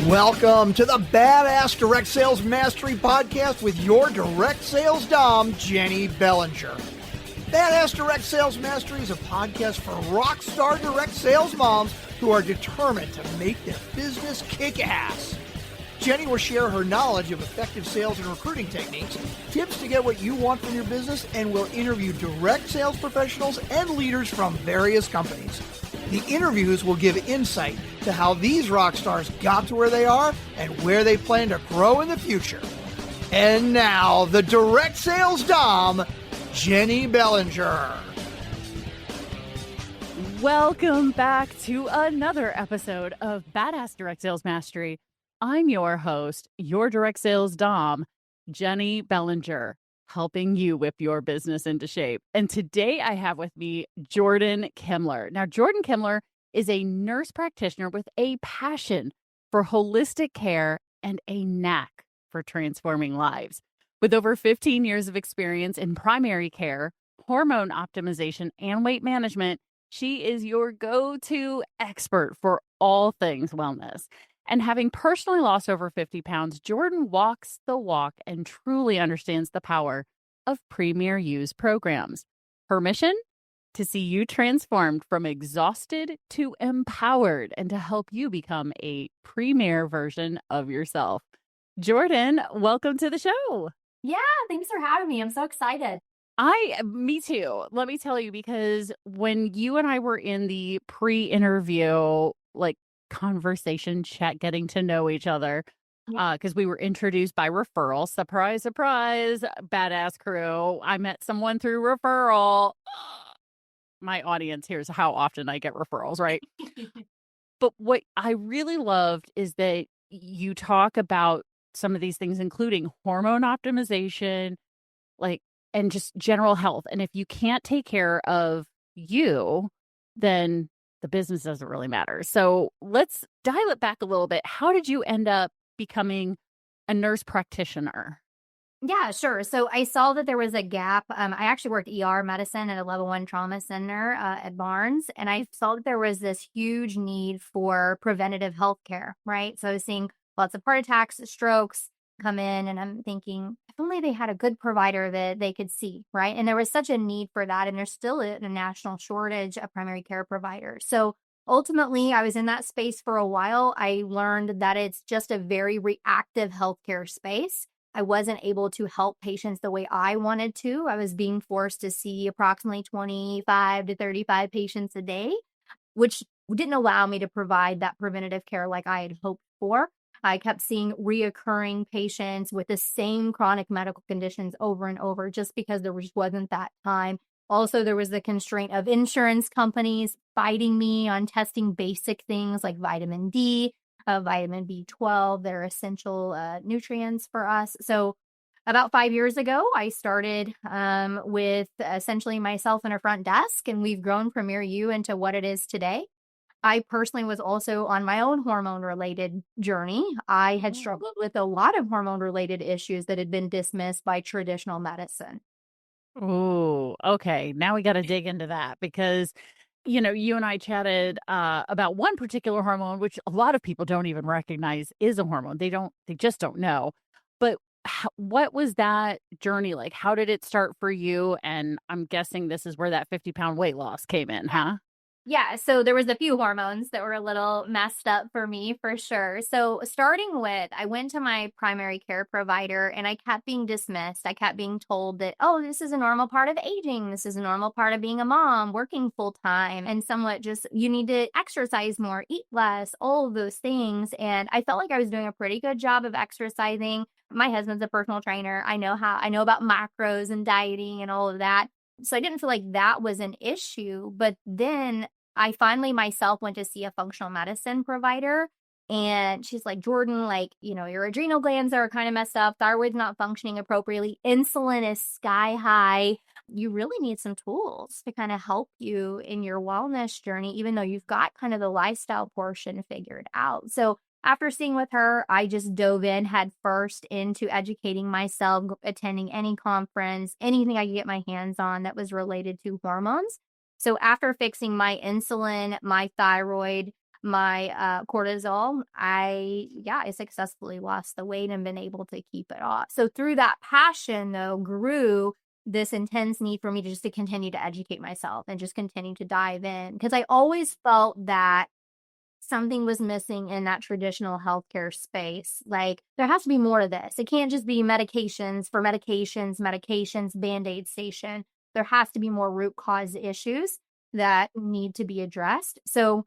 Welcome to the Badass Direct Sales Mastery Podcast with your direct sales dom, Jennie Bellinger. Badass Direct Sales Mastery is a podcast for rock star direct sales moms who are determined to make their business kick ass. Jennie will share her knowledge of effective sales and recruiting techniques, tips to get what you want from your business, and will interview direct sales professionals and leaders from various companies. The interviews will give insight to how these rock stars got to where they are and where they plan to grow in the future. And now, the direct sales dom, Jennie Bellinger. Welcome back to another episode of Badass Direct Sales Mastery. I'm your host, your direct sales dom, Jennie Bellinger, helping you whip your business into shape. And today I have with me Jordan Kimler. Now, Jordan Kimler is a nurse practitioner with a passion for holistic care and a knack for transforming lives. With over 15 years of experience in primary care, hormone optimization, and weight management, she is your go-to expert for all things wellness. And having personally lost over 50 pounds, Jordan walks the walk and truly understands the power of PremierU's programs. Her mission? To see you transformed from exhausted to empowered and to help you become a premier version of yourself. Jordan, welcome to the show. Yeah, thanks for having me. I'm so excited. Me too. Let me tell you, because when you and I were in the pre-interview, conversation chat, getting to know each other, because we were introduced by referral. Surprise, surprise, badass crew. I met someone through referral. My audience hears how often I get referrals, right? But what I really loved is that you talk about some of these things, including hormone optimization, and just general health. And if you can't take care of you, then the business doesn't really matter. So let's dial it back a little bit. How did you end up becoming a nurse practitioner? Yeah, sure. So I saw that there was a gap. I actually worked ER medicine at a level 1 trauma center at Barnes, and I saw that there was this huge need for preventative health care, right? So I was seeing lots of heart attacks, strokes come in, and I'm thinking, if only they had a good provider that they could see, right? And there was such a need for that, and there's still a national shortage of primary care providers. So ultimately, I was in that space for a while. I learned that it's just a very reactive healthcare space. I wasn't able to help patients the way I wanted to. I was being forced to see approximately 25 to 35 patients a day, which didn't allow me to provide that preventative care like I had hoped for. I kept seeing reoccurring patients with the same chronic medical conditions over and over just because there just wasn't that time. Also, there was the constraint of insurance companies fighting me on testing basic things like vitamin D, vitamin B12. They're essential nutrients for us. So about 5 years ago, I started with essentially myself and a front desk, and we've grown PremierU into what it is today. I personally was also on my own hormone-related journey. I had struggled with a lot of hormone-related issues that had been dismissed by traditional medicine. Oh, okay. Now we got to dig into that because, you and I chatted about one particular hormone, which a lot of people don't even recognize is a hormone. They just don't know. But what was that journey like? How did it start for you? And I'm guessing this is where that 50-pound weight loss came in, huh? Yeah, so there was a few hormones that were a little messed up for me, for sure. So starting with, I went to my primary care provider and I kept being dismissed. I kept being told that, oh, this is a normal part of aging. This is a normal part of being a mom, working full time, and somewhat just, you need to exercise more, eat less, all of those things. And I felt like I was doing a pretty good job of exercising. My husband's a personal trainer. I know about macros and dieting and all of that. So I didn't feel like that was an issue. But then I finally myself went to see a functional medicine provider, and she's like, Jordan, your adrenal glands are kind of messed up. Thyroid's not functioning appropriately. Insulin is sky high. You really need some tools to kind of help you in your wellness journey, even though you've got kind of the lifestyle portion figured out. So after seeing with her, I just dove in head first into educating myself, attending any conference, anything I could get my hands on that was related to hormones. So after fixing my insulin, my thyroid, my cortisol, I successfully lost the weight and been able to keep it off. So through that passion, though, grew this intense need for me to just to continue to educate myself and just continue to dive in, because I always felt that something was missing in that traditional healthcare space. Like, there has to be more to this. It can't just be medications for medications, Band-Aid station. There has to be more root cause issues that need to be addressed. So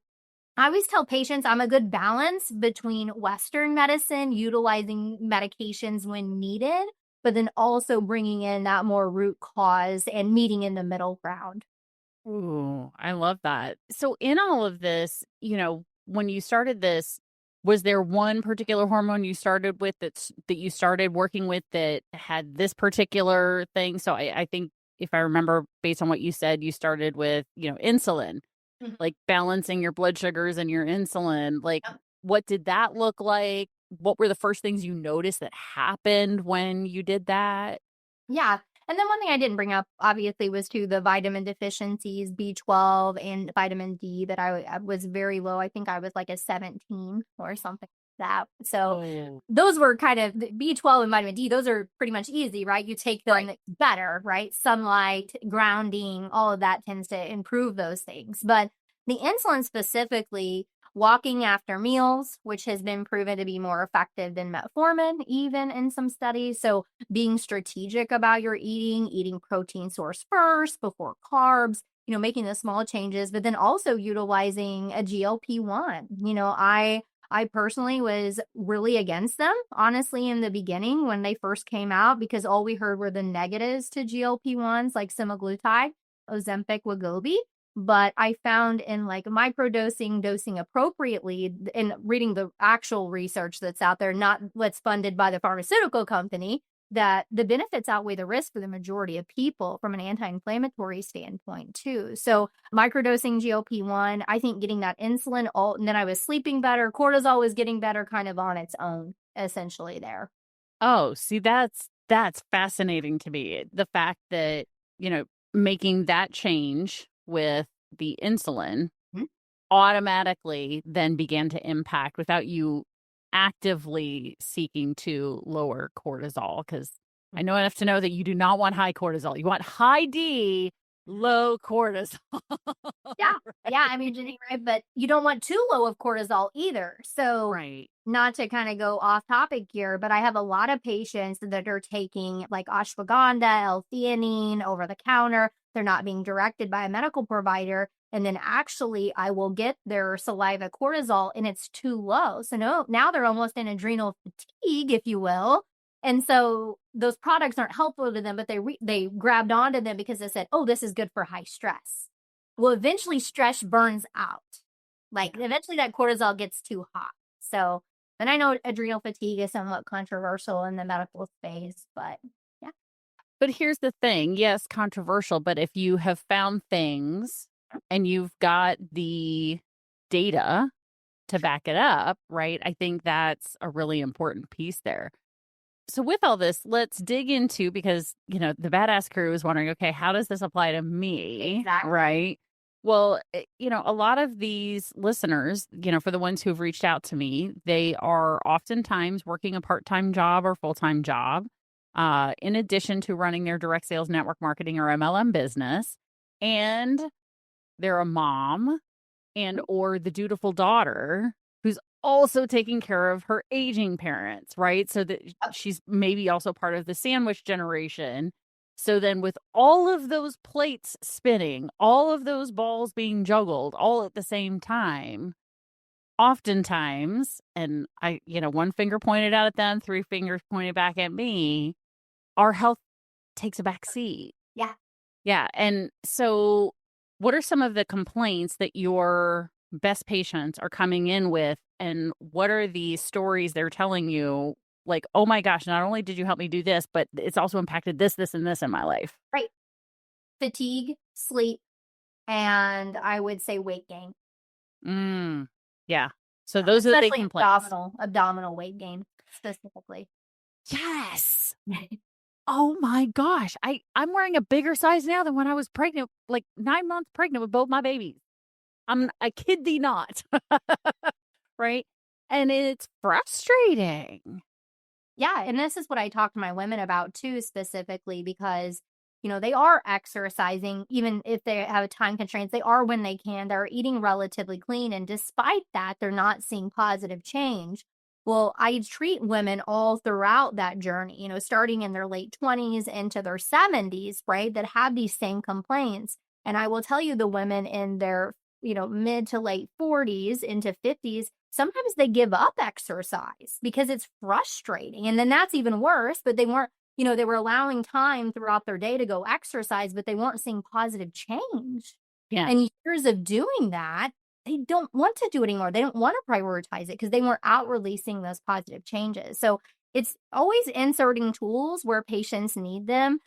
I always tell patients I'm a good balance between Western medicine, utilizing medications when needed, but then also bringing in that more root cause and meeting in the middle ground. Ooh, I love that. So in all of this, when you started this, was there one particular hormone you started with that you started working with that had this particular thing? So I think if I remember based on what you said, you started with, insulin, like balancing your blood sugars and your insulin. Like, what did that look like? What were the first things you noticed that happened when you did that? Yeah. And then one thing I didn't bring up, obviously, was to the vitamin deficiencies, B12 and vitamin D, that I was very low. I think I was like a 17 or something like that. So those were kind of B12 and vitamin D. Those are pretty much easy, right? You take them better, right? Sunlight, grounding, all of that tends to improve those things. But the insulin specifically, walking after meals, which has been proven to be more effective than metformin, even in some studies. So being strategic about your eating protein source first before carbs, making the small changes, but then also utilizing a GLP-1. I personally was really against them, honestly, in the beginning when they first came out, because all we heard were the negatives to GLP-1s like semaglutide, Ozempic, Wegovy. But I found in like dosing appropriately, in reading the actual research that's out there, not what's funded by the pharmaceutical company, that the benefits outweigh the risk for the majority of people from an anti-inflammatory standpoint too. So microdosing GLP-1, I think getting that insulin, and then I was sleeping better. Cortisol was getting better kind of on its own, essentially there. Oh, see, that's fascinating to me. The fact that, making that change with the insulin automatically then began to impact without you actively seeking to lower cortisol. Because I know enough to know that you do not want high cortisol. You want high D, low cortisol. Yeah. Yeah. I mean, Jennie, right? But you don't want too low of cortisol either. So, Right. not to kind of go off topic here, but I have a lot of patients that are taking like ashwagandha, L-theanine over the counter. They're not being directed by a medical provider. And then actually, I will get their saliva cortisol and it's too low. So now they're almost in adrenal fatigue, if you will. And so those products aren't helpful to them, but they grabbed onto them because they said, oh, this is good for high stress. Well, eventually stress burns out. Like eventually that cortisol gets too hot. So then I know adrenal fatigue is somewhat controversial in the medical space, but yeah. But here's the thing. Yes, controversial, but if you have found things and you've got the data to back it up, right? I think that's a really important piece there. So with all this, let's dig into, because, the badass crew is wondering, okay, how does this apply to me? Exactly. Right? Well, a lot of these listeners, for the ones who have reached out to me, they are oftentimes working a part-time job or full-time job, in addition to running their direct sales network marketing or MLM business. And they're a mom and or the dutiful daughter who's also taking care of her aging parents, right? So that she's maybe also part of the sandwich generation. So then with all of those plates spinning, all of those balls being juggled all at the same time, oftentimes, and I, one finger pointed out at them, three fingers pointed back at me, our health takes a back seat. Yeah. Yeah. And so what are some of the complaints that your best patients are coming in with, and what are the stories they're telling you? Like, oh my gosh, not only did you help me do this, but it's also impacted this, this, and this in my life. Right. Fatigue, sleep, and I would say weight gain. Yeah. So those are the big complaints. Abdominal weight gain specifically. Yes. Oh my gosh. I'm wearing a bigger size now than when I was pregnant, like 9 months pregnant with both my babies. I kid thee not. Right? And it's frustrating. Yeah, and this is what I talk to my women about too, specifically because, they are exercising, even if they have time constraints, they are when they can, they're eating relatively clean. And despite that, they're not seeing positive change. Well, I treat women all throughout that journey, starting in their late 20s into their 70s, right, that have these same complaints. And I will tell you, the women in their, mid to late 40s into 50s, sometimes they give up exercise because it's frustrating. And then that's even worse, but they weren't, they were allowing time throughout their day to go exercise, but they weren't seeing positive change. Yeah. And years of doing that, they don't want to do it anymore. They don't want to prioritize it because they weren't out releasing those positive changes. So it's always inserting tools where patients need them.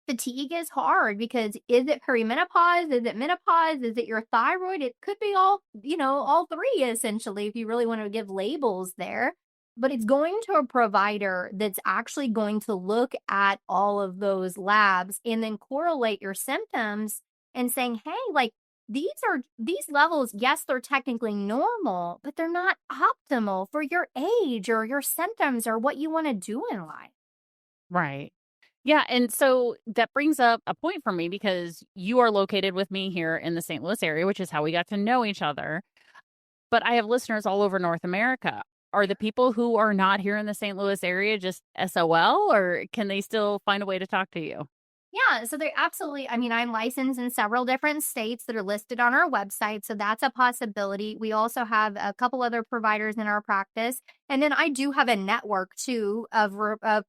Fatigue is hard because is it perimenopause? Is it menopause? Is it your thyroid? It could be all, all three essentially, if you really want to give labels there. But it's going to a provider that's actually going to look at all of those labs and then correlate your symptoms and saying, hey, like these levels, yes, they're technically normal, but they're not optimal for your age or your symptoms or what you want to do in life. Right. Yeah. And so that brings up a point for me because you are located with me here in the St. Louis area, which is how we got to know each other. But I have listeners all over North America. Are the people who are not here in the St. Louis area just SOL, or can they still find a way to talk to you? Yeah, so they absolutely, I'm licensed in several different states that are listed on our website. So that's a possibility. We also have a couple other providers in our practice. And then I do have a network too of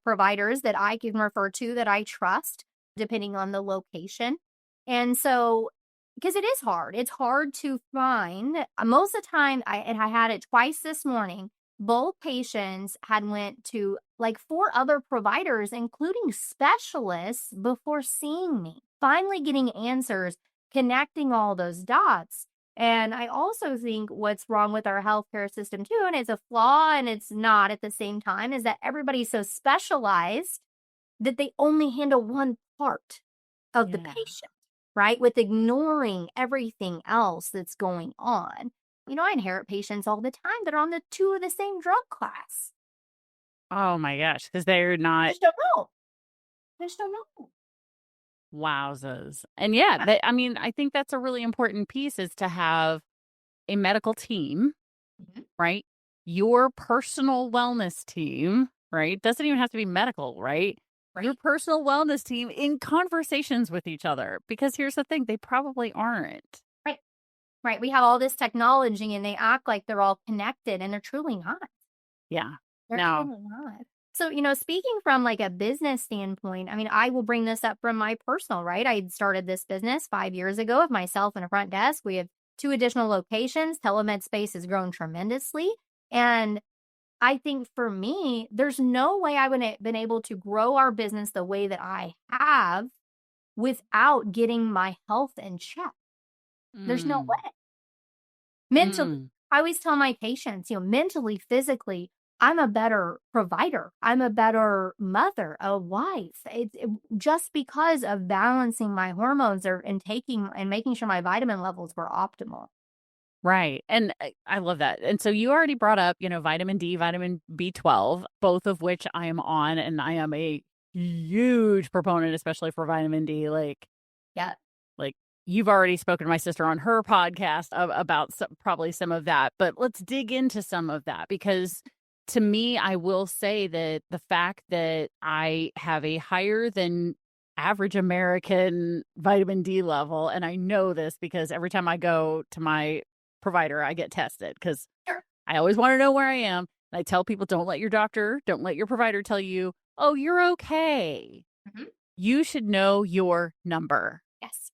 providers that I can refer to that I trust, depending on the location. And so, because it is hard, it's hard to find. Most of the time, I had it twice this morning. Both patients had went to like 4 other providers, including specialists, before seeing me, finally getting answers, connecting all those dots. And I also think what's wrong with our healthcare system too, and it's a flaw and it's not at the same time, is that everybody's so specialized that they only handle one part of the patient, right? With ignoring everything else that's going on. I inherit patients all the time that are on the 2 of the same drug class. Oh my gosh, because they're I not. just don't know. I just don't know. Wowzers. And yeah, I think that's a really important piece is to have a medical team, right? Your personal wellness team, right? Doesn't even have to be medical, right? Your personal wellness team in conversations with each other. Because here's the thing, they probably aren't. Right. We have all this technology and they act like they're all connected and they're truly not. Yeah. They're truly not. So, speaking from like a business standpoint, I will bring this up from my personal, right? I started this business 5 years ago with myself and a front desk. We have 2 additional locations. Telemed space has grown tremendously. And I think for me, there's no way I would have been able to grow our business the way that I have without getting my health in check. There's no way. Mentally, I always tell my patients, mentally, physically, I'm a better provider. I'm a better mother, a wife. Just because of balancing my hormones and making sure my vitamin levels were optimal. Right. And I love that. And so you already brought up, vitamin D, vitamin B12, both of which I am on. And I am a huge proponent, especially for vitamin D. You've already spoken to my sister on her podcast about probably some of that, but let's dig into some of that because to me, I will say that the fact that I have a higher than average American vitamin D level, and I know this because every time I go to my provider, I get tested because I always want to know where I am. And I tell people, don't let your provider tell you, oh, you're okay. You should know your number. Yes.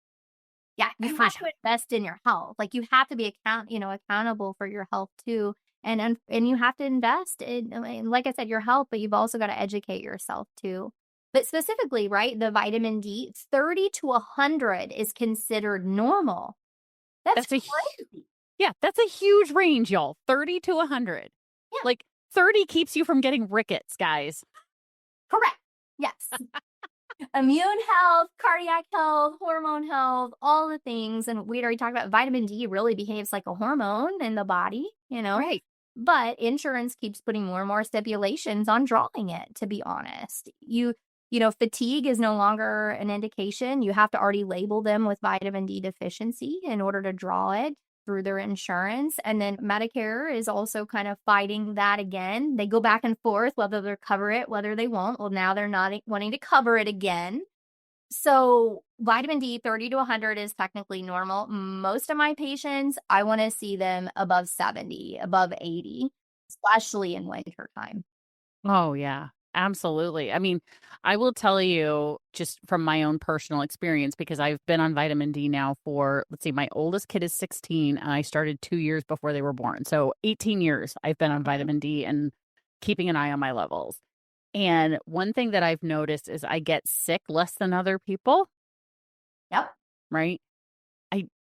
Yeah, you have to invest in your health. Like you have to be accountable for your health too, and you have to invest in, like I said, your health. But you've also got to educate yourself too. But specifically, right, the vitamin D, 30 to 100 is considered normal. That's crazy. That's a huge range, y'all. 30 to 100. Yeah. Like 30 keeps you from getting rickets, guys. Correct. Yes. immune health, cardiac health, hormone health, all the things. And we'd already talked about vitamin D really behaves like a hormone in the body, Right. but insurance keeps putting more and more stipulations on drawing it, to be honest. Fatigue is no longer an indication. You have to already label them with vitamin D deficiency in order to draw it through their insurance. And then Medicare is also kind of fighting that again. They go back and forth whether they'll cover it, whether they won't. Well, now they're not wanting to cover it again. So vitamin D 30 to 100 is technically normal. Most of my patients, I want to see them above 70, above 80, especially in winter time. Oh, yeah, absolutely. I mean, I will tell you just from my own personal experience, because I've been on vitamin D now for, let's see, my oldest kid is 16 and I started 2 years before they were born. So 18 years I've been on vitamin D and keeping an eye on my levels. And one thing that I've noticed is I get sick less than other people, Yep. right?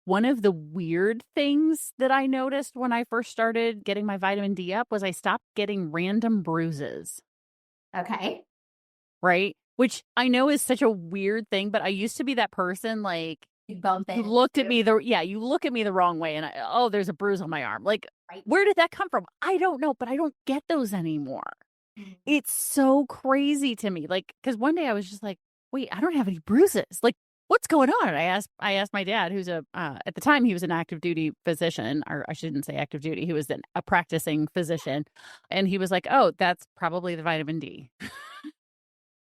One of the weird things that I noticed when I first started getting my vitamin D up was I stopped getting random bruises. Okay. Right? Which I know is such a weird thing, but I used to be that person, like, You bump you it. looked at me you look at me the wrong way and there's a bruise on my arm. Like, Right. where did that come from? I don't know, but I don't get those anymore. It's so crazy to me. Like, because one day I was just like, wait, I don't have any bruises. Like, what's going on? And I asked my dad, who's at the time he was an active duty physician, or I shouldn't say active duty. He was a practicing physician. And he was like, oh, that's probably the vitamin D. I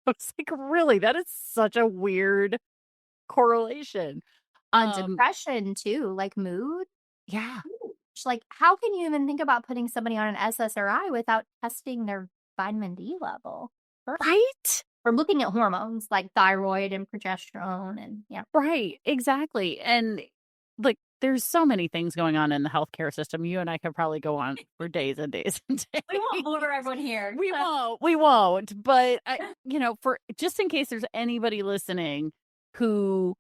was like, really? That is such a weird correlation. Depression too, like mood. Yeah. It's like, how can you even think about putting somebody on an SSRI without testing their vitamin D level? Right? Or looking at hormones like thyroid and progesterone and Right. Exactly. And like, there's so many things going on in the healthcare system. You and I could probably go on for days and days and days. We won't bore everyone here. We won't. We won't. But for just in case there's anybody listening who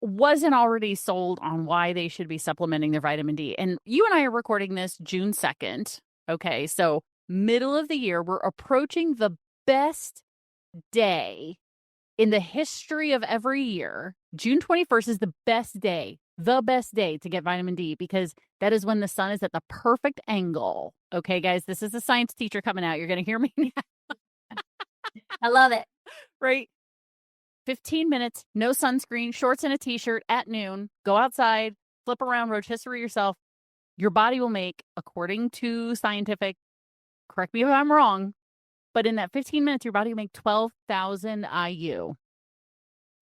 wasn't already sold on why they should be supplementing their vitamin D. And you and I are recording this June 2nd. Okay. So middle of the year, we're approaching the best day in the history of every year. June 21st is the best day to get vitamin D, because that is when the sun is at the perfect angle. Okay, guys, this is a science teacher coming out. You're going to hear me now. I love it. Right? 15 minutes, no sunscreen, shorts and a t-shirt at noon. Go outside, flip around, rotisserie yourself. Your body will make, according to scientific, correct me if I'm wrong, but in that 15 minutes, your body will make 12,000 IU.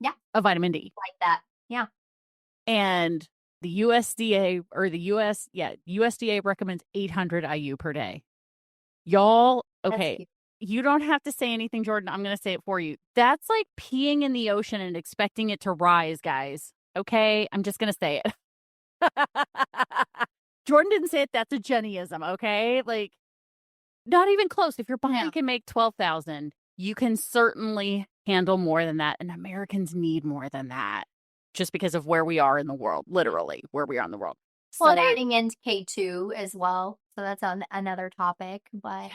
Yeah. Of vitamin D. Like that. Yeah. And the USDA recommends 800 IU per day. Y'all, okay, you don't have to say anything, Jordan. I'm going to say it for you. That's like peeing in the ocean and expecting it to rise, guys. Okay? I'm just going to say it. Jordan didn't say it. That's a Jennyism, okay? Like, not even close. If your body can make 12,000, you can certainly handle more than that. And Americans need more than that, just because of where we are in the world, literally where we are in the world. Well, and adding in K2 as well. So that's another topic. But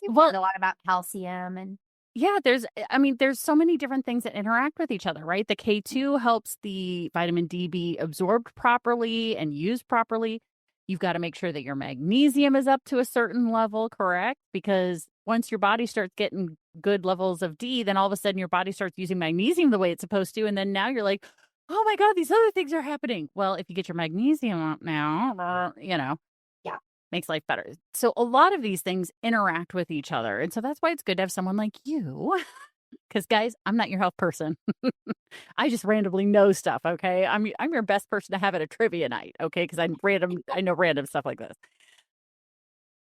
well, a lot about calcium and. Yeah, there's so many different things that interact with each other, right? The K2 helps the vitamin D be absorbed properly and used properly. You've got to make sure that your magnesium is up to a certain level, correct? Because once your body starts getting good levels of D, then all of a sudden your body starts using magnesium the way it's supposed to. And then now you're like, oh my God, these other things are happening. Well, if you get your magnesium up now, makes life better. So a lot of these things interact with each other. And so that's why it's good to have someone like you. Because guys, I'm not your health person. I just randomly know stuff, okay? I'm your best person to have at a trivia night, okay? Because I know random stuff like this.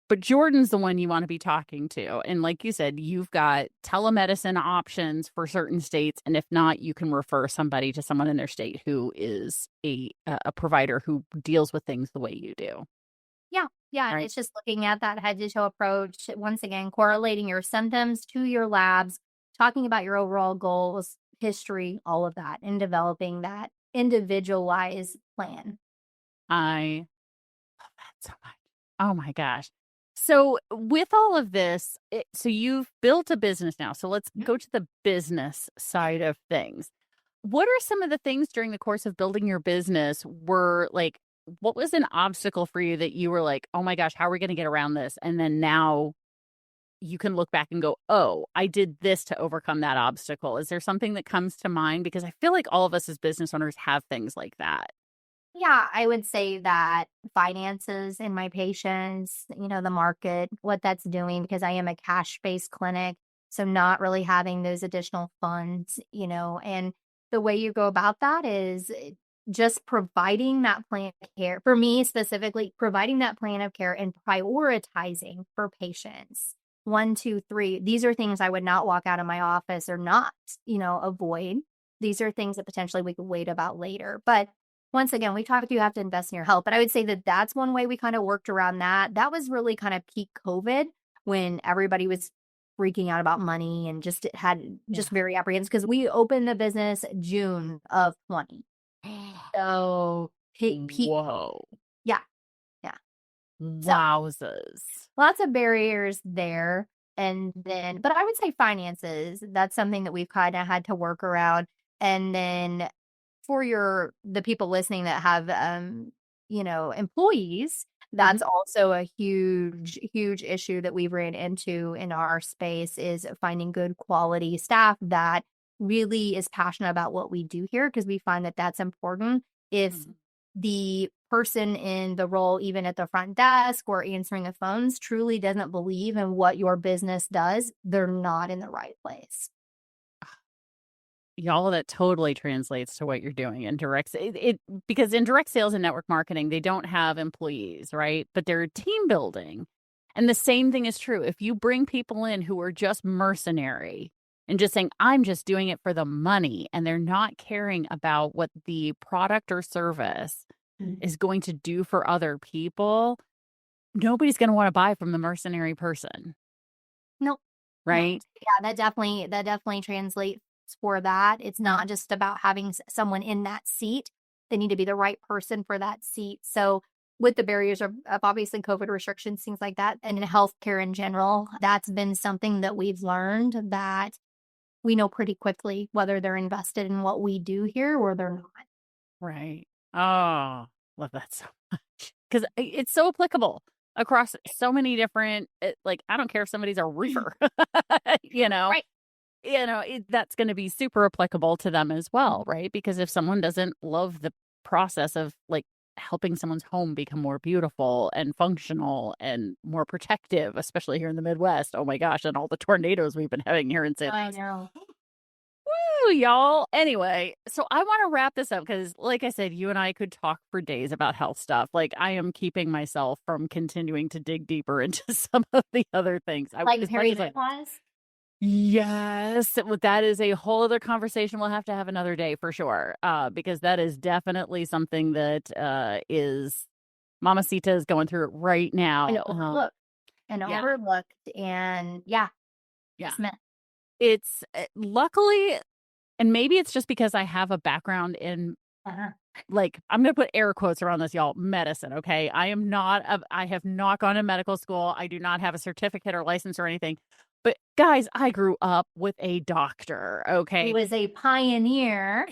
But Jordan's the one you want to be talking to. And like you said, you've got telemedicine options for certain states. And if not, you can refer somebody to someone in their state who is a provider who deals with things the way you do. Yeah, right. It's just looking at that head to toe approach. Once again, correlating your symptoms to your labs, talking about your overall goals, history, all of that, and developing that individualized plan. I love that so much. Oh my gosh. So with all of this, so you've built a business now. So let's go to the business side of things. What are some of the things during the course of building your business were like, what was an obstacle for you that you were like, oh my gosh, how are we going to get around this? And then now you can look back and go, oh, I did this to overcome that obstacle. Is there something that comes to mind? Because I feel like all of us as business owners have things like that. Yeah, I would say that finances in my patients, the market, what that's doing, because I am a cash-based clinic. So not really having those additional funds, and the way you go about that is just providing that plan of care. For me specifically, providing that plan of care and prioritizing for patients. 1, 2, 3. These are things I would not walk out of my office or not, avoid. These are things that potentially we could wait about later. But once again, we talked, you have to invest in your health. But I would say that that's one way we kind of worked around that. That was really kind of peak COVID when everybody was freaking out about money and just very apprehensive because we opened the business June of 20. So peak. Whoa. Yeah. Wowzers. Lots of barriers there. And then, but I would say finances, that's something that we've kind of had to work around. And then for the people listening that have, employees, that's also a huge, huge issue that we've ran into in our space is finding good quality staff that really is passionate about what we do here, because we find that that's important. If the person in the role, even at the front desk or answering the phones, truly doesn't believe in what your business does, they're not in the right place. Y'all, that totally translates to what you're doing in direct because in direct sales and network marketing, they don't have employees, right? But they're team building. And the same thing is true. If you bring people in who are just mercenary and just saying, I'm just doing it for the money, and they're not caring about what the product or service is going to do for other people, nobody's going to want to buy from the mercenary person. Nope. Right? No. Yeah, that definitely translates for that. It's not just about having someone in that seat. They need to be the right person for that seat. So with the barriers of obviously COVID restrictions, things like that, and in healthcare in general, that's been something that we've learned that we know pretty quickly whether they're invested in what we do here or they're not. Right. Oh, love that so much. Because it's so applicable across so many different, I don't care if somebody's a roofer, Right. That's going to be super applicable to them as well, right? Because if someone doesn't love the process of helping someone's home become more beautiful and functional and more protective, especially here in the Midwest, oh my gosh, and all the tornadoes we've been having here in San Luis. I know. Woo, y'all. Anyway, so I want to wrap this up because, like I said, you and I could talk for days about health stuff. I am keeping myself from continuing to dig deeper into some of the other things. Perimenopause? Yes, that is a whole other conversation. We'll have to have another day for sure, because that is definitely something that is Mamacita is going through it right now. Overlooked and yeah. Smith. It's luckily, and maybe it's just because I have a background in I'm going to put air quotes around this, y'all, medicine. Okay, I have not gone to medical school. I do not have a certificate or license or anything. But guys, I grew up with a doctor, okay? He was a pioneer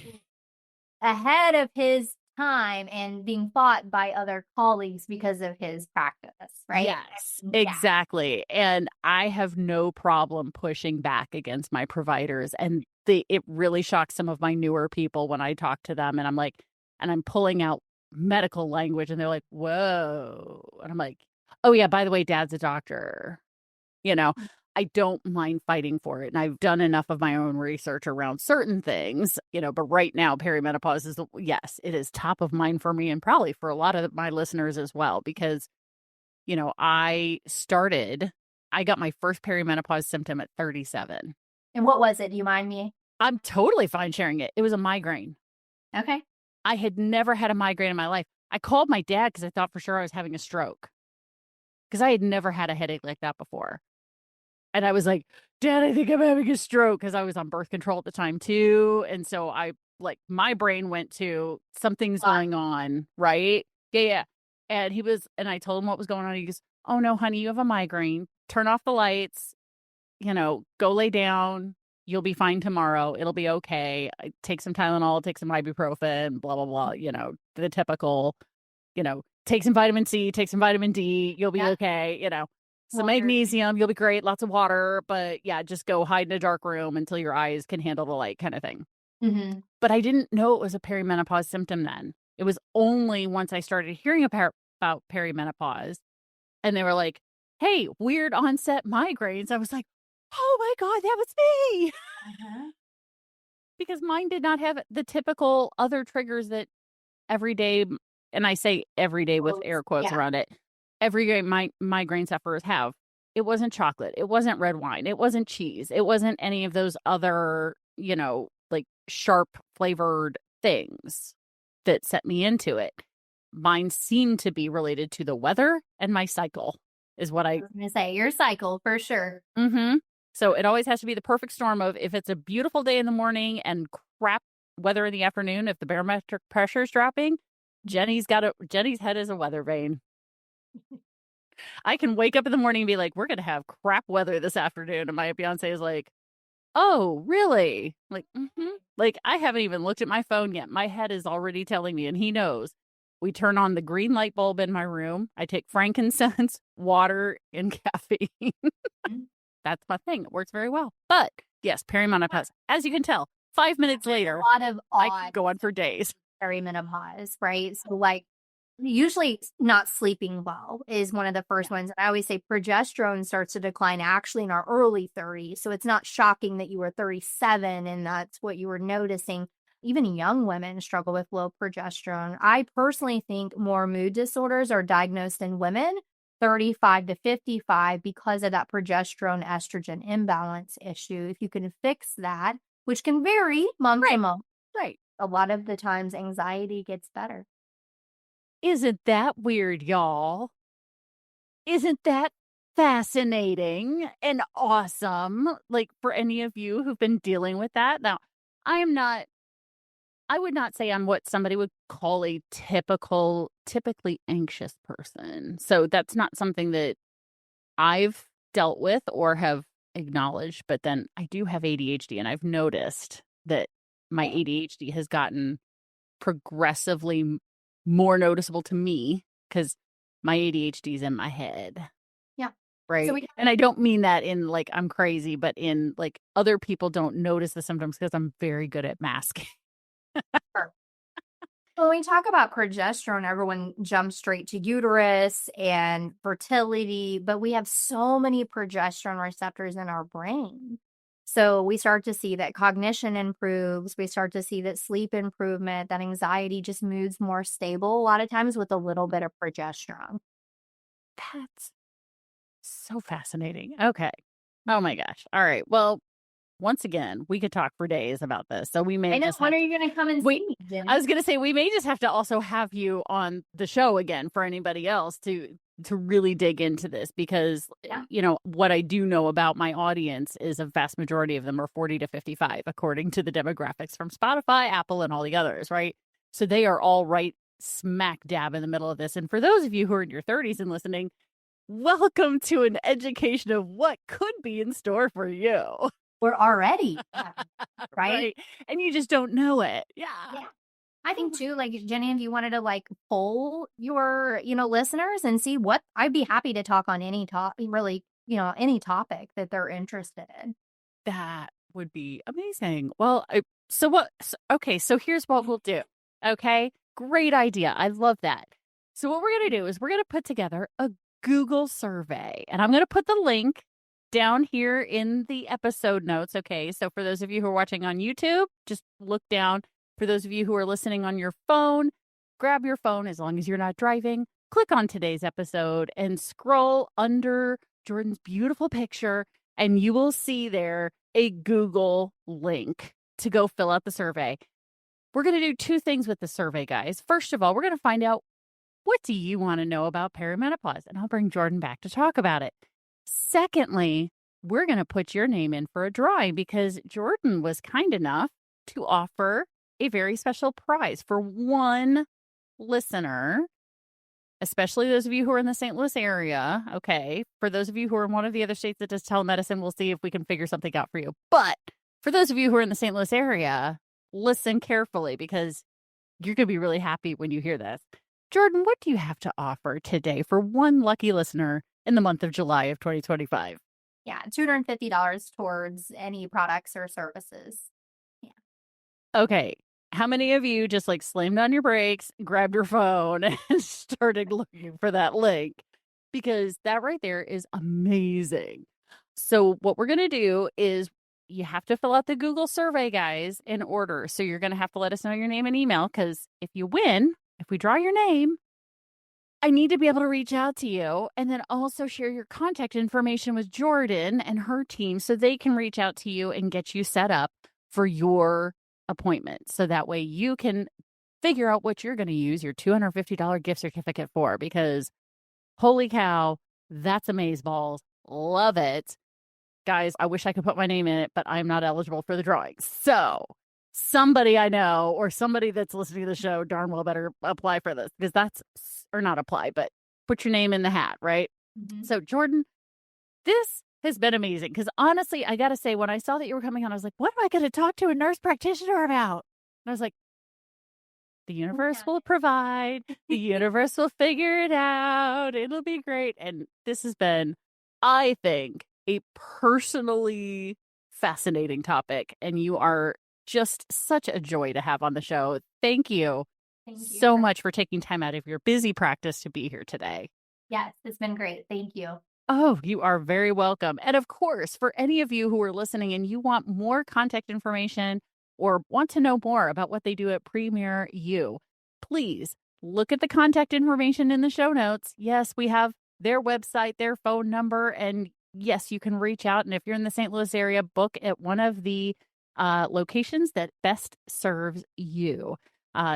ahead of his time and being fought by other colleagues because of his practice, right? Yes, exactly. And I have no problem pushing back against my providers. And it really shocks some of my newer people when I talk to them and I'm pulling out medical language and they're like, whoa. And I'm like, oh yeah, by the way, Dad's a doctor, I don't mind fighting for it. And I've done enough of my own research around certain things, but right now perimenopause is, yes, it is top of mind for me and probably for a lot of my listeners as well, because, I got my first perimenopause symptom at 37. And what was it? Do you mind me? I'm totally fine sharing it. It was a migraine. Okay. I had never had a migraine in my life. I called my dad because I thought for sure I was having a stroke because I had never had a headache like that before. And I was like, Dad, I think I'm having a stroke because I was on birth control at the time too. And so my brain went to something's going on, right? Yeah. And I told him what was going on. He goes, "Oh no, honey, you have a migraine. Turn off the lights, go lay down. You'll be fine tomorrow. It'll be okay. Take some Tylenol, take some ibuprofen, blah, blah, blah. The typical, take some vitamin C, take some vitamin D. You'll be okay. Some Water. magnesium. You'll be great. Lots of water. But yeah, just go hide in a dark room until your eyes can handle the light kind of thing." Mm-hmm. But I didn't know it was a perimenopause symptom then. It was only once I started hearing about perimenopause and they were like, "Hey, weird onset migraines." I was like, "Oh my God, that was me." Uh-huh. Because mine did not have the typical other triggers that every day, and I say every day with air quotes around it, every day migraine sufferers have. It wasn't chocolate. It wasn't red wine. It wasn't cheese. It wasn't any of those other, like sharp flavored things that set me into it. Mine seemed to be related to the weather and my cycle is what I was going to say, your cycle for sure. Mm-hmm. So it always has to be the perfect storm of if it's a beautiful day in the morning and crap weather in the afternoon, if the barometric pressure is dropping, Jennie's head is a weather vane. I can wake up in the morning and be like, "We're going to have crap weather this afternoon." And my fiance is like, "Oh, really?" Like, like I haven't even looked at my phone yet. My head is already telling me, and he knows. We turn on the green light bulb in my room. I take frankincense, water, and caffeine. That's my thing. It works very well. But yes, perimenopause. As you can tell, 5 minutes later, A lot of I could go on for days. Perimenopause, right? So like usually not sleeping well is one of the first ones. I always say progesterone starts to decline actually in our early 30s. So it's not shocking that you were 37 and that's what you were noticing. Even young women struggle with low progesterone. I personally think more mood disorders are diagnosed in women 35 to 55 because of that progesterone estrogen imbalance issue. If you can fix that, which can vary month to month, Right. a lot of the times anxiety gets better. Isn't that weird, y'all? Isn't that fascinating and awesome? Like for any of you who've been dealing with that. Now, I would not say I'm what somebody would call a typically anxious person. So that's not something that I've dealt with or have acknowledged. But then I do have ADHD, and I've noticed that my ADHD has gotten progressively more noticeable to me because my ADHD is in my head. Yeah. Right. So and I don't mean that in like I'm crazy, but in like other people don't notice the symptoms because I'm very good at masking. When we talk about progesterone, everyone jumps straight to uterus and fertility, but we have so many progesterone receptors in our brain. So we start to see that cognition improves. We start to see that sleep improvement, that anxiety just moves more stable a lot of times with a little bit of progesterone. That's so fascinating. Okay. Oh my gosh. All right. Well, once again, we could talk for days about this. So we may. I know. When are you going to come and see me, Jennie? I was going to say we may just have to also have you on the show again for anybody else to really dig into this because what I do know about my audience is a vast majority of them are 40 to 55 according to the demographics from Spotify, Apple, and all the others, right? So they are all right smack dab in the middle of this. And for those of you who are in your 30s and listening, welcome to an education of what could be in store for you. We're already, right? And you just don't know it. Yeah. I think too, like Jennie, if you wanted to like poll your, listeners and see what I'd be happy to talk on any topic, really, any topic that they're interested in. That would be amazing. Well, so here's what we'll do. Okay. Great idea. I love that. So what we're going to do is we're going to put together a Google survey and I'm going to put the link down here in the episode notes. Okay. So for those of you who are watching on YouTube, just look down. For those of you who are listening on your phone, grab your phone as long as you're not driving, click on today's episode and scroll under Jordan's beautiful picture and you will see there a Google link to go fill out the survey. We're going to do two things with the survey, guys. First of all, we're going to find out what do you want to know about perimenopause? And I'll bring Jordan back to talk about it. Secondly, we're going to put your name in for a drawing because Jordan was kind enough to offer a very special prize for one listener especially those of you who are in the St. Louis area. Okay. For those of you who are in one of the other states that does telemedicine, we'll see if we can figure something out for you. But for those of you who are in the St. Louis area, listen carefully because you're going to be really happy when you hear this. Jordan, what do you have to offer today for one lucky listener in the month of July of 2025? Yeah, $250 towards any products or services. Yeah. Okay. How many of you just like slammed on your brakes, grabbed your phone, and started looking for that link? Because that right there is amazing. So what we're going to do is you have to fill out the Google survey, guys, in order. So you're going to have to let us know your name and email because if you win, if we draw your name, I need to be able to reach out to you and then also share your contact information with Jordan and her team so they can reach out to you and get you set up for your appointment. So that way you can figure out what you're going to use your $250 gift certificate for because holy cow, that's amazeballs. Love it. Guys, I wish I could put my name in it, but I'm not eligible for the drawings. So somebody I know or somebody that's listening to the show darn well better apply for this because that's, or not apply, but put your name in the hat, right? Mhm. So Jordan, this has been amazing because honestly, I got to say, when I saw that you were coming on, I was like, what am I going to talk to a nurse practitioner about? And I was like, the universe will provide, the universe will figure it out. It'll be great. And this has been, I think, a personally fascinating topic. And you are just such a joy to have on the show. Thank you so much for taking time out of your busy practice to be here today. Yes, it's been great. Thank you. Oh, you are very welcome. And of course, for any of you who are listening and you want more contact information or want to know more about what they do at PremierU, please look at the contact information in the show notes. Yes, we have their website, their phone number, and yes, you can reach out. And if you're in the St. Louis area, book at one of the locations that best serves you.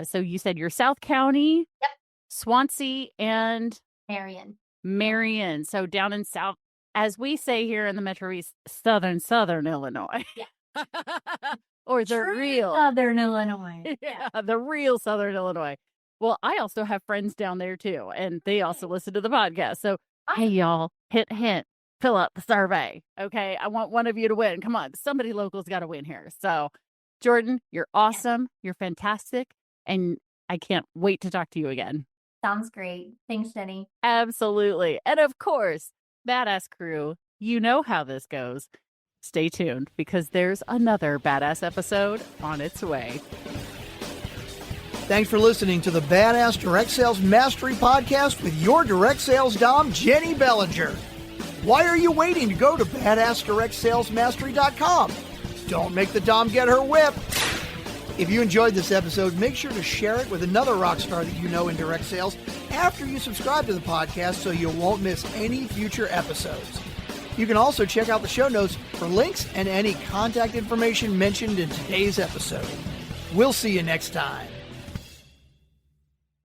So you said you're South County, Yep. Swansea, and Marion. So down in South, as we say here in the Metro East, Southern Illinois. Yeah. Or the True real Southern Illinois. Yeah, the real Southern Illinois. Well, I also have friends down there too, and they also listen to the podcast. So, hey, y'all, hint, fill out the survey. Okay. I want one of you to win. Come on. Somebody local's got to win here. So, Jordan, you're awesome. You're fantastic. And I can't wait to talk to you again. Sounds great. Thanks, Jennie. Absolutely. And of course, Badass Crew, you know how this goes. Stay tuned because there's another badass episode on its way. Thanks for listening to the Badass Direct Sales Mastery Podcast with your direct sales dom, Jennie Bellinger. Why are you waiting to go to badassdirectsalesmastery.com? Don't make the dom get her whip. If you enjoyed this episode, make sure to share it with another rock star that you know in direct sales after you subscribe to the podcast so you won't miss any future episodes. You can also check out the show notes for links and any contact information mentioned in today's episode. We'll see you next time.